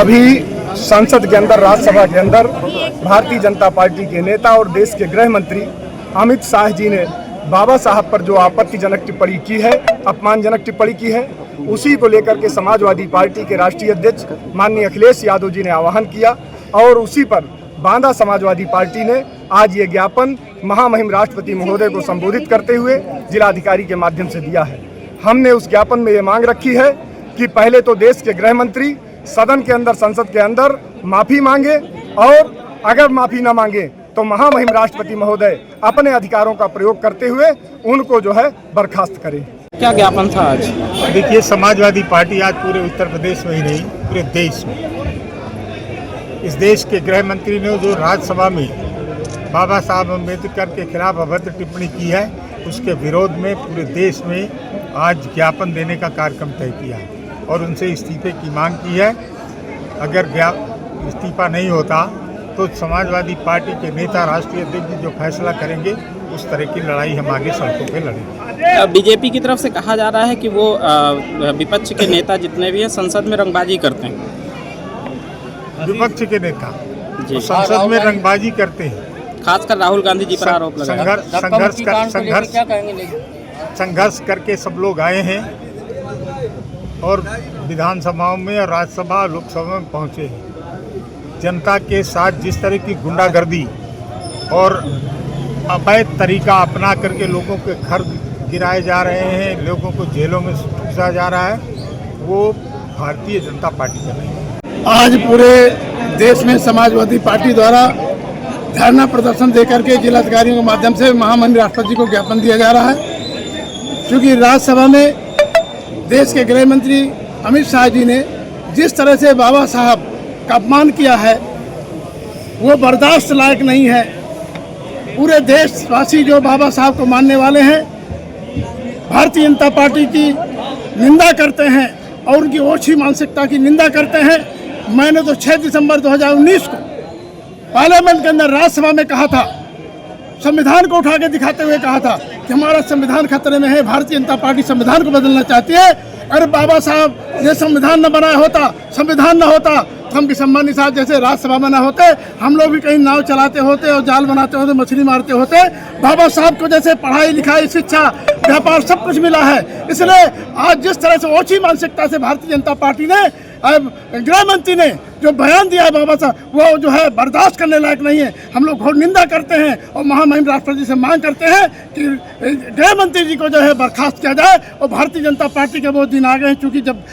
अभी संसद के अंदर, राज्यसभा के अंदर भारतीय जनता पार्टी के नेता और देश के गृह मंत्री अमित शाह जी ने बाबा साहब पर जो आपत्तिजनक टिप्पणी की है, अपमानजनक टिप्पणी की है, उसी को लेकर के समाजवादी पार्टी के राष्ट्रीय अध्यक्ष माननीय अखिलेश यादव जी ने आह्वान किया और उसी पर बांदा समाजवादी पार्टी ने आज ये ज्ञापन महामहिम राष्ट्रपति महोदय को संबोधित करते हुए जिलाधिकारी के माध्यम से दिया है। हमने उस ज्ञापन में ये मांग रखी है कि पहले तो देश के गृह मंत्री सदन के अंदर, संसद के अंदर माफ़ी मांगे और अगर माफ़ी न मांगे तो महामहिम राष्ट्रपति महोदय अपने अधिकारों का प्रयोग करते हुए उनको जो है बर्खास्त करें। क्या ज्ञापन था आज? देखिए, समाजवादी पार्टी आज पूरे उत्तर प्रदेश में ही नहीं, पूरे देश में, इस देश के गृह मंत्री ने जो राज्यसभा में बाबा साहब अम्बेडकर के खिलाफ अभद्र टिप्पणी की है, उसके विरोध में पूरे देश में आज ज्ञापन देने का कार्यक्रम तय किया है और उनसे इस्तीफे की मांग की है। अगर इस्तीफा नहीं होता तो समाजवादी पार्टी के नेता, राष्ट्रीय अध्यक्ष जो फैसला करेंगे उस तरह की लड़ाई हम आगे सड़कों पे लड़ेंगे। बीजेपी की तरफ से कहा जा रहा है कि वो विपक्ष के नेता जितने भी हैं संसद में रंगबाजी करते हैं। विपक्ष के नेता तो संसद में रंगबाजी करते हैं, खासकर राहुल गांधी जी पर आरोप लगा। संघर्ष करके सब लोग आए हैं और विधानसभाओं में और राज्यसभा, लोकसभा में पहुंचे हैं। जनता के साथ जिस तरह की गुंडागर्दी और अवैध तरीका अपना करके लोगों के घर गिराए जा रहे हैं, लोगों को जेलों में ठूसा जा रहा है, वो भारतीय जनता पार्टी का नहीं है। आज पूरे देश में समाजवादी पार्टी द्वारा धरना प्रदर्शन देकर के जिलाधिकारियों के माध्यम से महामहिम राष्ट्रपति जी को ज्ञापन दिया जा रहा है। क्योंकि राज्यसभा में देश के गृह मंत्री अमित शाह जी ने जिस तरह से बाबा साहब का अपमान किया है वो बर्दाश्त लायक नहीं है। पूरे देशवासी जो बाबा साहब को मानने वाले हैं, भारतीय जनता पार्टी की निंदा करते हैं और उनकी ओछी मानसिकता की निंदा करते हैं। मैंने तो 6 दिसंबर 2019 को पार्लियामेंट के अंदर राज्यसभा में कहा था, संविधान को उठा के दिखाते हुए कहा था कि हमारा संविधान खतरे में है, भारतीय जनता पार्टी संविधान को बदलना चाहती है। अगर बाबा साहब ने संविधान न बनाया होता, संविधान न होता तो हम भी सम्मानी साहब जैसे राज्यसभा में न होते, हम लोग भी कहीं नाव चलाते होते और जाल बनाते होते, मछली मारते होते। बाबा साहब को जैसे पढ़ाई लिखाई, शिक्षा, व्यापार सब कुछ मिला है। इसलिए आज जिस तरह से ओछी मानसिकता से भारतीय जनता पार्टी ने, गृह मंत्री ने जो बयान दिया है बाबा साहब, वो जो है बर्दाश्त करने लायक नहीं है। हम लोग घोर निंदा करते हैं और महामहिम राष्ट्रपति जी से मांग करते हैं कि गृह मंत्री जी को जो है बर्खास्त किया जाए। और भारतीय जनता पार्टी के वो दिन आ गए हैं, चूँकि जब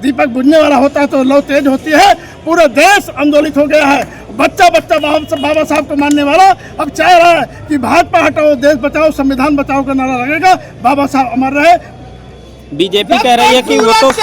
दीपक बुझने वाला होता है तो लौ तेज होती है। पूरा देश आंदोलित हो गया है। बच्चा बच्चा बाबा साहब को मानने वाला अब चाह रहा है कि भाजपा हटाओ, देश बचाओ, संविधान बचाओ का नारा लगेगा। बाबा साहब अमर रहे। बीजेपी कह रही है कि वो तो